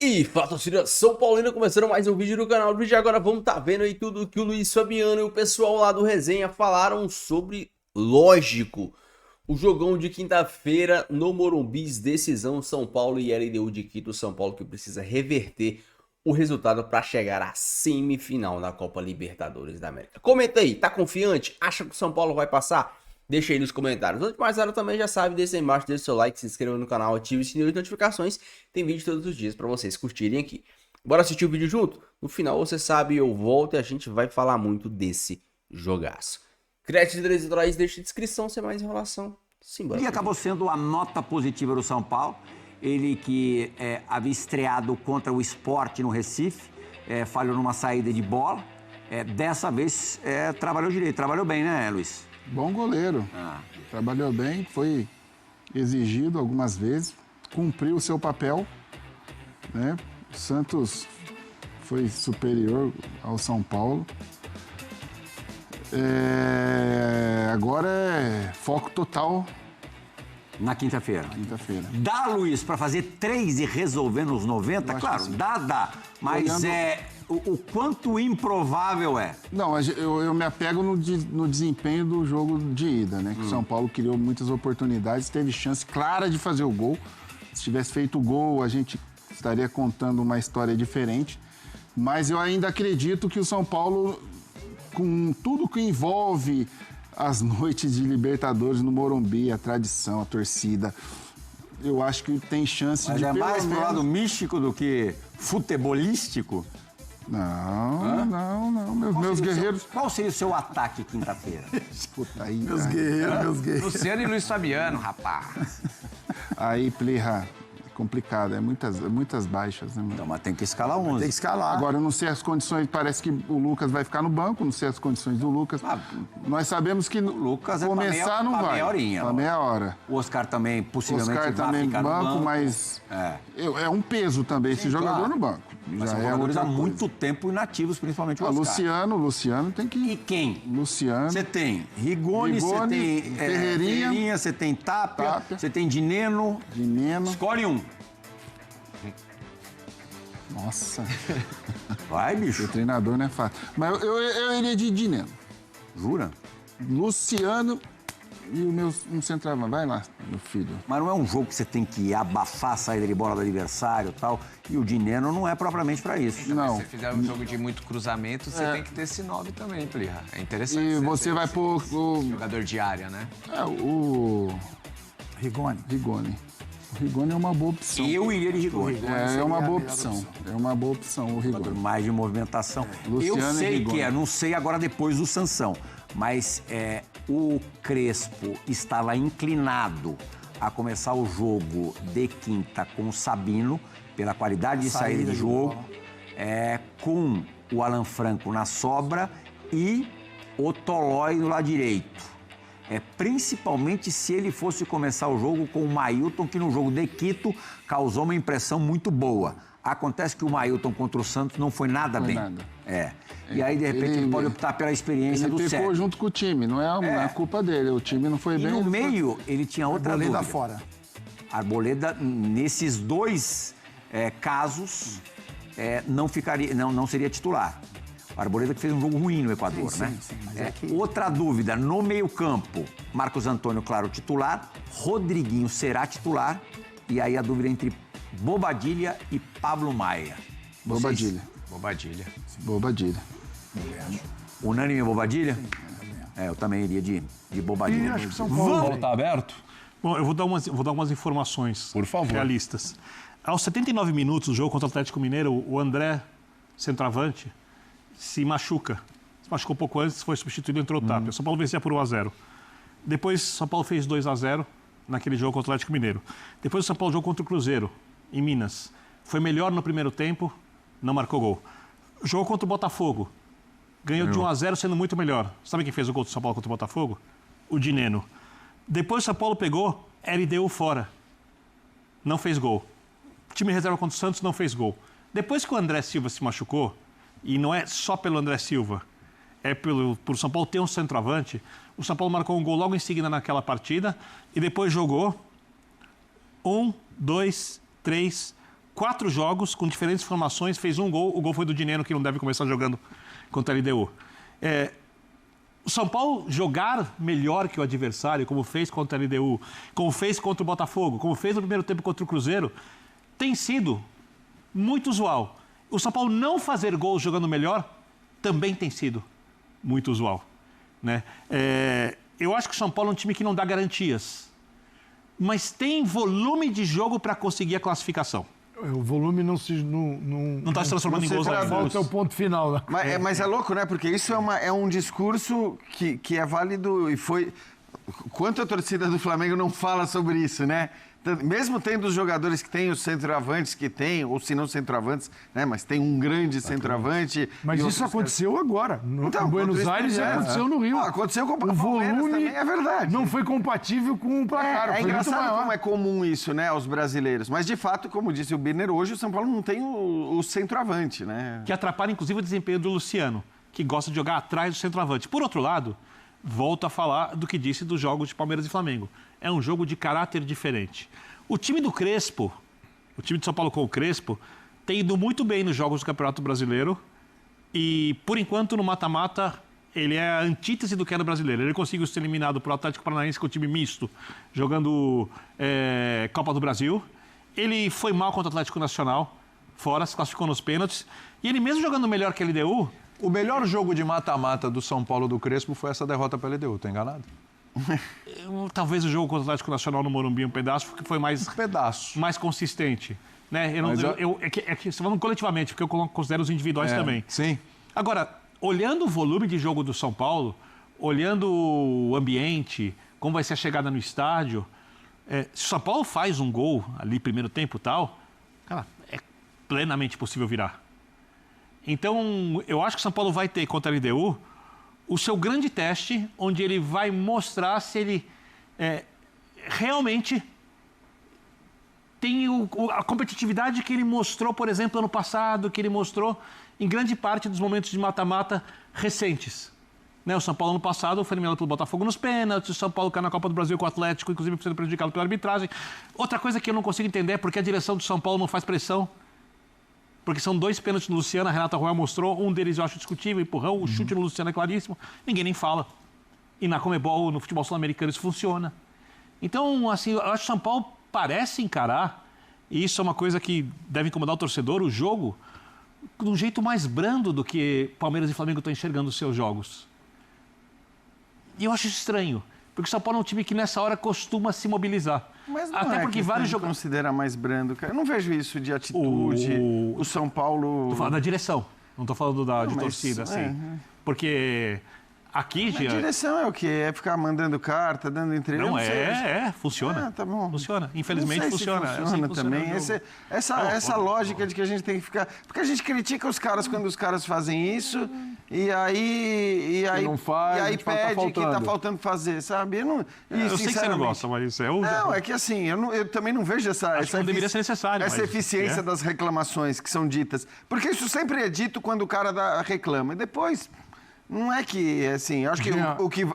E fala, torcida São Paulina, começando mais um vídeo do canal. No vídeo de agora vamos estar vendo aí tudo que o Luiz Fabiano e o pessoal lá do Resenha falaram sobre, lógico, o jogão de quinta-feira no Morumbi, decisão São Paulo e LDU de Quito. São Paulo que precisa reverter o resultado para chegar à semifinal da Copa Libertadores da América. Comenta aí, tá confiante? Acha que o São Paulo vai passar? Deixa aí nos comentários. Antes de mais nada, também já sabe, deixa aí embaixo, deixa o seu like, se inscreva no canal, ative o sininho de notificações. Tem vídeo todos os dias para vocês curtirem aqui. Bora assistir o vídeo junto? No final, você sabe, eu volto e a gente vai falar muito desse jogaço. Créditos eleitorais, deixa a descrição, sem mais enrolação. Simbora. E acabou sendo a nota positiva do São Paulo. Ele que havia estreado contra o Sport no Recife, falhou numa saída de bola. Dessa vez trabalhou direito, trabalhou bem, né, Luiz? Bom goleiro. Trabalhou bem, foi exigido algumas vezes, cumpriu o seu papel, né? O Santos foi superior ao São Paulo. Agora é foco total Na quinta-feira. quinta-feira. Dá, Luiz, para fazer 3 e resolver nos 90? Claro, dá. Mas Olhando... o quanto improvável é? Não, eu me apego no desempenho do jogo de ida, né? Que o São Paulo criou muitas oportunidades, teve chance clara de fazer o gol. Se tivesse feito o gol, a gente estaria contando uma história diferente. Mas eu ainda acredito que o São Paulo, com tudo que envolve as noites de Libertadores no Morumbi, a tradição, a torcida, eu acho que tem chance Mas de é pelo mais pro menos... lado místico do que futebolístico? Não. Meus guerreiros... Qual seria o seu ataque quinta-feira? Puta, aí... Meus guerreiros. Luciano e Luiz Fabiano, rapaz. Aí, Plirra, é complicado, é muitas baixas, né, mano? Então, mas tem que escalar 11. Tem que escalar. Agora, eu não sei as condições, parece que o Lucas vai ficar no banco, não sei as condições do Lucas. Nós sabemos que Lucas começar não vai. Meia horinha. Pra meia hora. O Oscar também, possivelmente, Oscar vai também ficar no no banco. mas é um peso também esse jogador claro. no banco. Mas Já são é jogadores há outra muito coisa. tempo inativos, principalmente o Oscar. Luciano tem que... E quem? Luciano. Você tem Rigoni, você tem Ferreirinha, você tem Tapia, você tem Dineno. Escolhe um. Nossa, Vai, bicho. o treinador não é fácil. Mas eu iria de Dineno. Jura? Luciano e o meu centroavante. Vai lá, meu filho. Mas não é um jogo que você tem que abafar a saída de bola do adversário e tal. E o Dineno não é propriamente pra isso. Não. Se fizer um jogo de muito cruzamento, você tem que ter esse 9 também, Plirra. É interessante. E você vai pôr o... Jogador de área, né? o... Rigoni. O Rigoni é uma boa opção. Eu iria de Rigoni. É uma boa opção. É uma boa opção o Rigoni. Mais de movimentação. Luciano Eu e sei Rigoni. que não sei agora depois do Sansão, mas o Crespo estava inclinado a começar o jogo de quinta com o Sabino, pela qualidade de saída de jogo, com o Alan Franco na sobra e o Tolói no lado direito. Principalmente se ele fosse começar o jogo com o Mailton, que no jogo de Quito causou uma impressão muito boa. Acontece que o Mailton contra o Santos não foi nada bem. E aí, de repente, ele pode optar pela experiência do Ele pecou Sérgio. junto com o time, não é a culpa dele. O time não foi E bem. no meio, ele tinha outra Arboleda dúvida. fora. Arboleda, nesses dois casos, não seria titular. O Arboleda que fez um jogo ruim no Equador, né? Sim, mas Outra dúvida, no meio-campo, Marcos Antônio, claro, titular, Rodriguinho será titular, e aí a dúvida entre Bobadilha e Pablo Maia. Bobadilha. Bobadilha. Unânime Bobadilha? Eu também iria de Bobadilha. E acho que São Paulo... Tá aberto? Bom, eu vou dar umas informações Por favor. realistas. Aos 79 minutos do jogo contra o Atlético Mineiro, o André, centroavante, se machuca. Se machucou um pouco antes, foi substituído e entrou o Tapia. O São Paulo vencia por 1-0. Depois, São Paulo fez 2-0 naquele jogo contra o Atlético Mineiro. Depois, o São Paulo jogou contra o Cruzeiro, em Minas. Foi melhor no primeiro tempo, não marcou gol. Jogou contra o Botafogo. Ganhou de 1-0, sendo muito melhor. Sabe quem fez o gol do São Paulo contra o Botafogo? O Dineno. Depois, o São Paulo pegou LDU fora. Não fez gol. Time reserva contra o Santos não fez gol. Depois que o André Silva se machucou, e não é só pelo André Silva, por São Paulo ter um centroavante, o São Paulo marcou um gol logo em seguida naquela partida e depois jogou 1, 2, 3, 4 jogos com diferentes formações, fez um gol. O gol foi do Dineno, que não deve começar jogando contra a LDU. O São Paulo jogar melhor que o adversário, como fez contra a LDU, como fez contra o Botafogo, como fez no primeiro tempo contra o Cruzeiro, tem sido muito usual. O São Paulo não fazer gols jogando melhor também tem sido muito usual, né? Eu acho que o São Paulo é um time que não dá garantias, mas tem volume de jogo para conseguir a classificação. O volume não está se transformando em gols ainda. Falta o ponto final. Né? Mas é louco, né? Porque isso é um discurso que é válido e foi... Quanto a torcida do Flamengo não fala sobre isso, né? Mesmo tendo os jogadores que tem, os centroavantes que tem, ou se não centroavantes, né? Mas tem um grande centroavante. Mas isso aconteceu agora. Então, em Buenos Aires aconteceu no Rio. Aconteceu com o volume também, é verdade. Não foi compatível com o placar. É engraçado como é comum isso, né, aos brasileiros. Mas, de fato, como disse o Birner, hoje o São Paulo não tem o centroavante, né? Que atrapalha, inclusive, o desempenho do Luciano, que gosta de jogar atrás do centroavante. Por outro lado, volto a falar do que disse dos jogos de Palmeiras e Flamengo. É um jogo de caráter diferente. O time do Crespo, o time de São Paulo com o Crespo, tem ido muito bem nos jogos do Campeonato Brasileiro e, por enquanto, no mata-mata, ele é a antítese do que era o brasileiro. Ele conseguiu ser eliminado pelo Atlético Paranaense com o time misto, jogando Copa do Brasil. Ele foi mal contra o Atlético Nacional, fora, se classificou nos pênaltis. E ele mesmo jogando melhor que a LDU... O melhor jogo de mata-mata do São Paulo do Crespo foi essa derrota para a LDU, tô enganado? Talvez o jogo contra o Atlético Nacional no Morumbi, um pedaço, porque foi mais consistente. Né? É que você falando coletivamente, porque eu considero os individuais também. Sim. Agora, olhando o volume de jogo do São Paulo, olhando o ambiente, como vai ser a chegada no estádio, se o São Paulo faz um gol ali, primeiro tempo e tal, cara, é plenamente possível virar. Então, eu acho que o São Paulo vai ter contra a LDU o seu grande teste, onde ele vai mostrar se ele realmente tem a competitividade que ele mostrou, por exemplo, ano passado, que ele mostrou em grande parte dos momentos de mata-mata recentes. Né? O São Paulo, ano passado, foi eliminado pelo Botafogo nos pênaltis, o São Paulo caiu na Copa do Brasil com o Atlético, inclusive sendo prejudicado pela arbitragem. Outra coisa que eu não consigo entender é porque a direção do São Paulo não faz pressão. Porque são 2 pênaltis no Luciano, a Renata Royal mostrou, um deles eu acho discutível, empurrão, o chute no Luciano é claríssimo, ninguém nem fala. E na Conmebol, no futebol sul-americano, isso funciona. Então, assim, eu acho que o São Paulo parece encarar, e isso é uma coisa que deve incomodar o torcedor, o jogo, de um jeito mais brando do que Palmeiras e Flamengo estão enxergando os seus jogos. E eu acho isso estranho, porque o São Paulo é um time que nessa hora costuma se mobilizar. Mas não até porque vários jogadores considera mais brando, cara. Eu não vejo isso de atitude. O São Paulo... Estou falando da direção, não estou falando de torcida, assim. Porque aqui... A direção é o quê? É ficar mandando carta, dando entrevista? Não, funciona. Tá bom. Funciona, infelizmente funciona. Funciona também. Essa lógica de que a gente tem que ficar... Porque a gente critica os caras quando os caras fazem isso e aí não faz, e aí pede que tá faltando faltando fazer, sabe? Eu sei que você não gosta, mas isso é o... Não, é que assim, eu também não vejo essa não deveria ser necessário, essa eficiência das reclamações que são ditas. Porque isso sempre é dito quando o cara reclama. E depois... Não é que, assim, eu acho que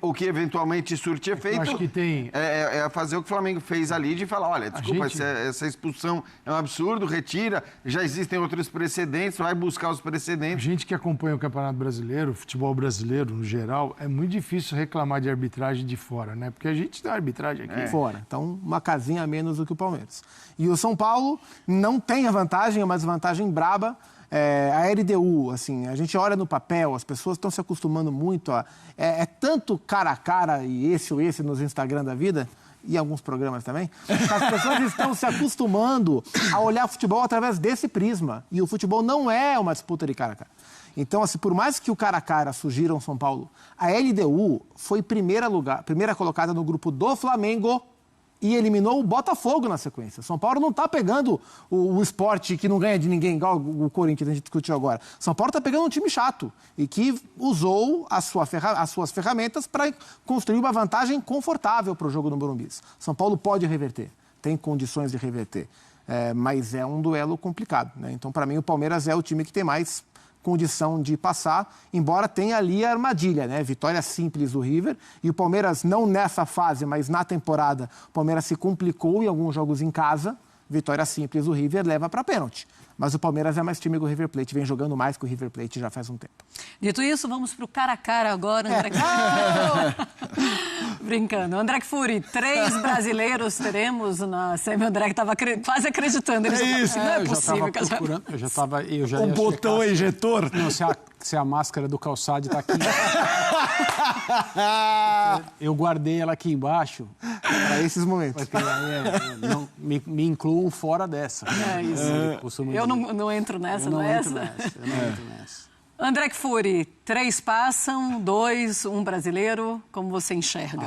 o que eventualmente surte efeito acho que tem... é fazer o que o Flamengo fez ali, de falar, olha, desculpa, essa expulsão é um absurdo, retira, já existem outros precedentes, vai buscar os precedentes. Gente que acompanha o Campeonato Brasileiro, o futebol brasileiro no geral, é muito difícil reclamar de arbitragem de fora, né? Porque a gente tem arbitragem aqui. Fora, então uma casinha a menos do que o Palmeiras. E o São Paulo não tem a vantagem, é uma desvantagem braba. A LDU, assim, a gente olha no papel, as pessoas estão se acostumando muito a... É tanto cara a cara e esse ou esse nos Instagram da vida, e alguns programas também, as pessoas estão se acostumando a olhar futebol através desse prisma. E o futebol não é uma disputa de cara a cara. Então, assim, por mais que o cara a cara surgiram São Paulo, a LDU foi primeira colocada no grupo do Flamengo e eliminou o Botafogo na sequência. São Paulo não está pegando o esporte que não ganha de ninguém, igual o Corinthians, a gente discutiu agora. São Paulo está pegando um time chato e que usou as suas ferramentas para construir uma vantagem confortável para o jogo no Morumbi. São Paulo pode reverter, tem condições de reverter, mas é um duelo complicado, né? Então, para mim, o Palmeiras é o time que tem mais condição de passar, embora tenha ali a armadilha, né? Vitória simples do River, e o Palmeiras, não nessa fase, mas na temporada, o Palmeiras se complicou em alguns jogos em casa, vitória simples, o River leva para pênalti. Mas o Palmeiras é mais time que o River Plate, vem jogando mais que o River Plate já faz um tempo. Dito isso, vamos pro cara a cara agora, André. Brincando. André Kfouri, 3 brasileiros teremos na semi. O André estava quase acreditando. Ele isso, não é eu possível. já estava eu já O ia botão checar ejetor. Não, se a máscara do Calçade está aqui. Eu guardei ela aqui embaixo. Para esses momentos. Porque não, me incluam fora dessa. É isso. Eu não entro nessa, eu não não é entro essa? nessa. Eu não entro nessa. André Kfouri, 3 passam, 2, 1 brasileiro. Como você enxerga?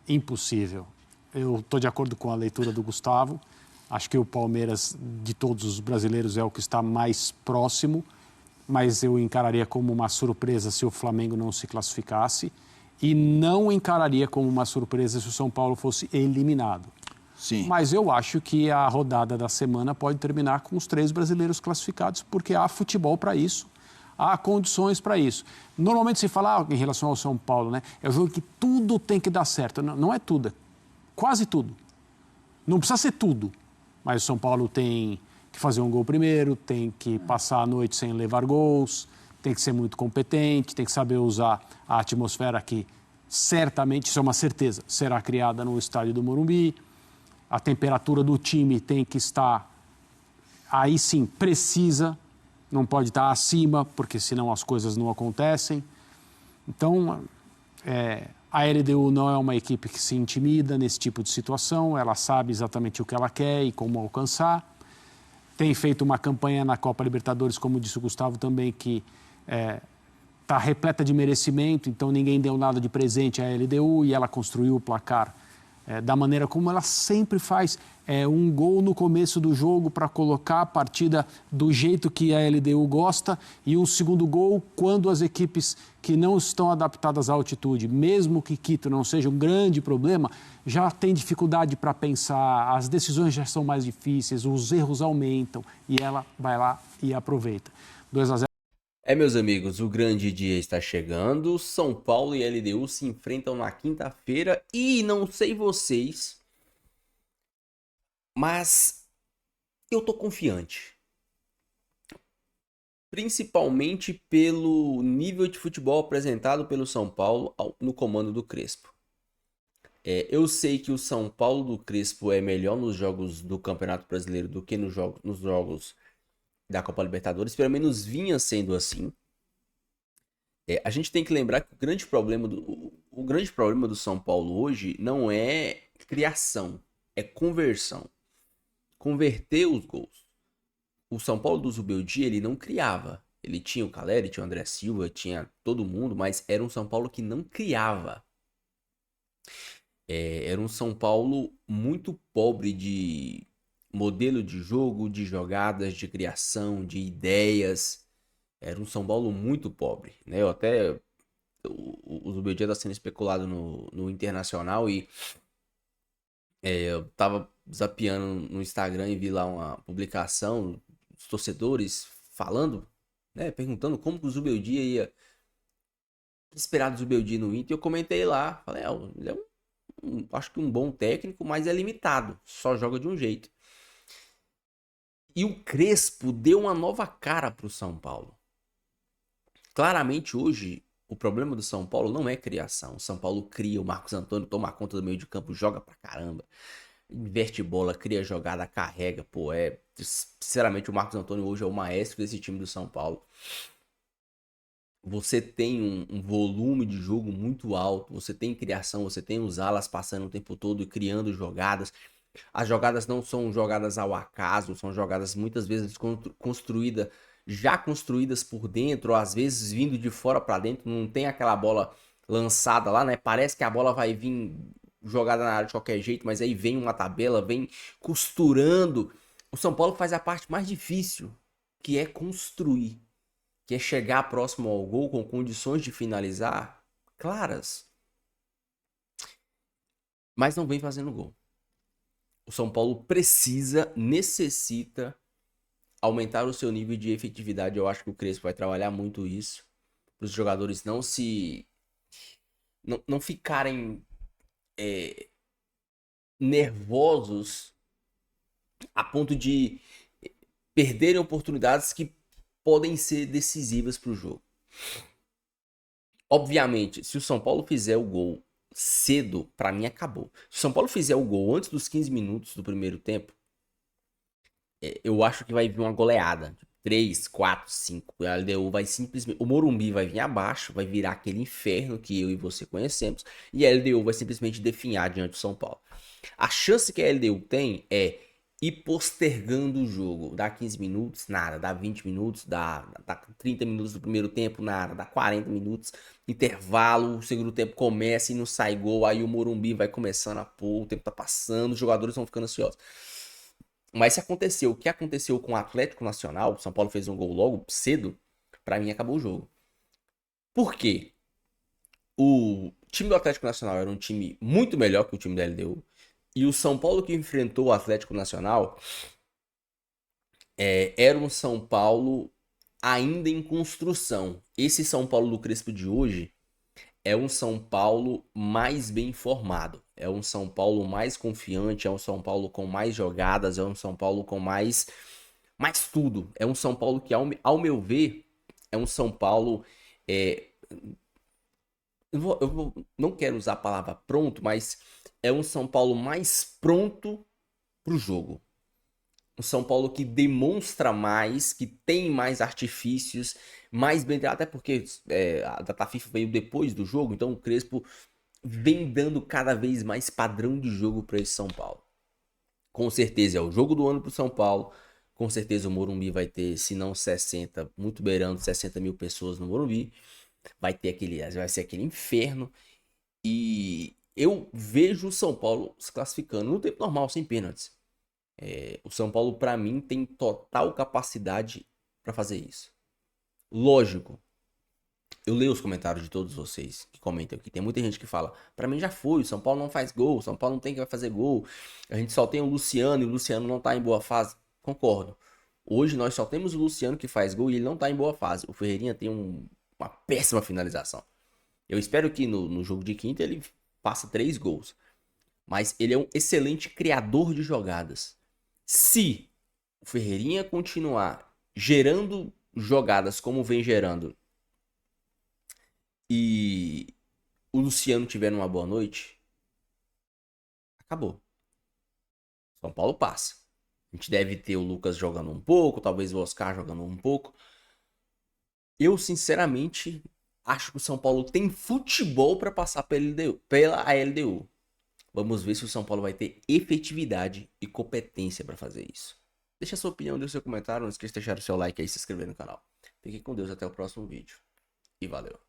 Impossível. Eu estou de acordo com a leitura do Gustavo. Acho que o Palmeiras, de todos os brasileiros, é o que está mais próximo. Mas eu encararia como uma surpresa se o Flamengo não se classificasse. E não encararia como uma surpresa se o São Paulo fosse eliminado. Sim. Mas eu acho que a rodada da semana pode terminar com os 3 brasileiros classificados, porque há futebol para isso, há condições para isso. Normalmente se fala em relação ao São Paulo, né? É um jogo que tudo tem que dar certo. Não é tudo, é quase tudo. Não precisa ser tudo, mas o São Paulo tem que fazer um gol primeiro, tem que passar a noite sem levar gols, tem que ser muito competente, tem que saber usar a atmosfera que certamente, isso é uma certeza, será criada no estádio do Morumbi. A temperatura do time tem que estar, aí sim, precisa, não pode estar acima, porque senão as coisas não acontecem. Então, a LDU não é uma equipe que se intimida nesse tipo de situação, ela sabe exatamente o que ela quer e como alcançar. Tem feito uma campanha na Copa Libertadores, como disse o Gustavo também, que está repleta de merecimento, então ninguém deu nada de presente à LDU e ela construiu o placar da maneira como ela sempre faz. Um gol no começo do jogo para colocar a partida do jeito que a LDU gosta e um segundo gol quando as equipes que não estão adaptadas à altitude, mesmo que Quito não seja um grande problema, já tem dificuldade para pensar, as decisões já são mais difíceis, os erros aumentam e ela vai lá e aproveita. 2-0. Meus amigos, o grande dia está chegando. São Paulo e LDU se enfrentam na quinta-feira e não sei vocês, mas eu tô confiante. Principalmente pelo nível de futebol apresentado pelo São Paulo no comando do Crespo. Eu sei que o São Paulo do Crespo é melhor nos jogos do Campeonato Brasileiro do que nos jogos da Copa Libertadores, pelo menos vinha sendo assim. A gente tem que lembrar que o grande problema do São Paulo hoje não é criação, é conversão. Converter os gols. O São Paulo do Zubeldia, ele não criava. Ele tinha o Caleri, tinha o André Silva, tinha todo mundo, mas era um São Paulo que não criava. Era um São Paulo muito pobre de modelo de jogo, de jogadas, de criação, de ideias. Era um São Paulo muito pobre, né? O Zubeldia está sendo especulado no Internacional e eu tava zapeando no Instagram e vi lá uma publicação dos torcedores falando, né? Perguntando como que o Zubeldia ia esperar do Zubeldia no Inter. Eu comentei lá, falei, ele é acho que um bom técnico, mas é limitado, só joga de um jeito. E o Crespo deu uma nova cara pro São Paulo. Claramente hoje, o problema do São Paulo não é criação. O São Paulo cria, o Marcos Antônio toma conta do meio de campo, joga pra caramba. Inverte bola, cria jogada, carrega. Sinceramente, o Marcos Antônio hoje é o maestro desse time do São Paulo. Você tem um volume de jogo muito alto, você tem criação, você tem os alas passando o tempo todo e criando jogadas. As jogadas não são jogadas ao acaso, são jogadas muitas vezes já construídas por dentro, ou às vezes vindo de fora para dentro, não tem aquela bola lançada lá, né? Parece que a bola vai vir jogada na área de qualquer jeito, mas aí vem uma tabela, vem costurando. O São Paulo faz a parte mais difícil, que é construir, que é chegar próximo ao gol com condições de finalizar claras, mas não vem fazendo gol. O São Paulo necessita aumentar o seu nível de efetividade. Eu acho que o Crespo vai trabalhar muito isso, para os jogadores não ficarem nervosos a ponto de perderem oportunidades que podem ser decisivas para o jogo. Obviamente, se o São Paulo fizer o gol cedo, para mim acabou. Se o São Paulo fizer o gol antes dos 15 minutos do primeiro tempo, eu acho que vai vir uma goleada. 3, 4, 5. A LDU vai simplesmente... O Morumbi vai vir abaixo, vai virar aquele inferno que eu e você conhecemos, e a LDU vai simplesmente definhar diante do São Paulo. A chance que a LDU tem é ir postergando o jogo. Dá 15 minutos, nada. Dá 20 minutos, dá 30 minutos do primeiro tempo, nada. Dá 40 minutos, intervalo, o segundo tempo começa e não sai gol, aí o Morumbi vai começando a pôr, o tempo tá passando, os jogadores vão ficando ansiosos. Mas se aconteceu o que aconteceu com o Atlético Nacional, o São Paulo fez um gol logo cedo, pra mim acabou o jogo. Por quê? O time do Atlético Nacional era um time muito melhor que o time da LDU. E o São Paulo que enfrentou o Atlético Nacional era um São Paulo ainda em construção. Esse São Paulo do Crespo de hoje é um São Paulo mais bem formado. É um São Paulo mais confiante, é um São Paulo com mais jogadas, é um São Paulo com mais tudo. É um São Paulo que, ao meu ver, é um São Paulo... não quero usar a palavra pronto, mas é um São Paulo mais pronto para o jogo. Um São Paulo que demonstra mais, que tem mais artifícios, mais bem... Até porque a data FIFA veio depois do jogo, então o Crespo vem dando cada vez mais padrão de jogo para esse São Paulo. Com certeza é o jogo do ano para o São Paulo. Com certeza o Morumbi vai ter, se não 60, muito beirando 60 mil pessoas no Morumbi. Vai ser aquele inferno. E eu vejo o São Paulo se classificando no tempo normal, sem pênaltis. O São Paulo, para mim, tem total capacidade para fazer isso. Lógico, eu leio os comentários de todos vocês que comentam aqui. Tem muita gente que fala, para mim já foi, o São Paulo não faz gol, o São Paulo não tem que vai fazer gol. A gente só tem o Luciano e o Luciano não tá em boa fase. Concordo. Hoje nós só temos o Luciano que faz gol e ele não tá em boa fase. O Ferreirinha tem uma péssima finalização. Eu espero que no jogo de quinta ele faça 3 gols. Mas ele é um excelente criador de jogadas. Se o Ferreirinha continuar gerando jogadas como vem gerando e o Luciano tiver uma boa noite, acabou. São Paulo passa. A gente deve ter o Lucas jogando um pouco, talvez o Oscar jogando um pouco. Eu, sinceramente, acho que o São Paulo tem futebol para passar pela LDU. Vamos ver se o São Paulo vai ter efetividade e competência para fazer isso. Deixa a sua opinião, deixa seu comentário, não esqueça de deixar o seu like aí e se inscrever no canal. Fique com Deus, até o próximo vídeo. E valeu!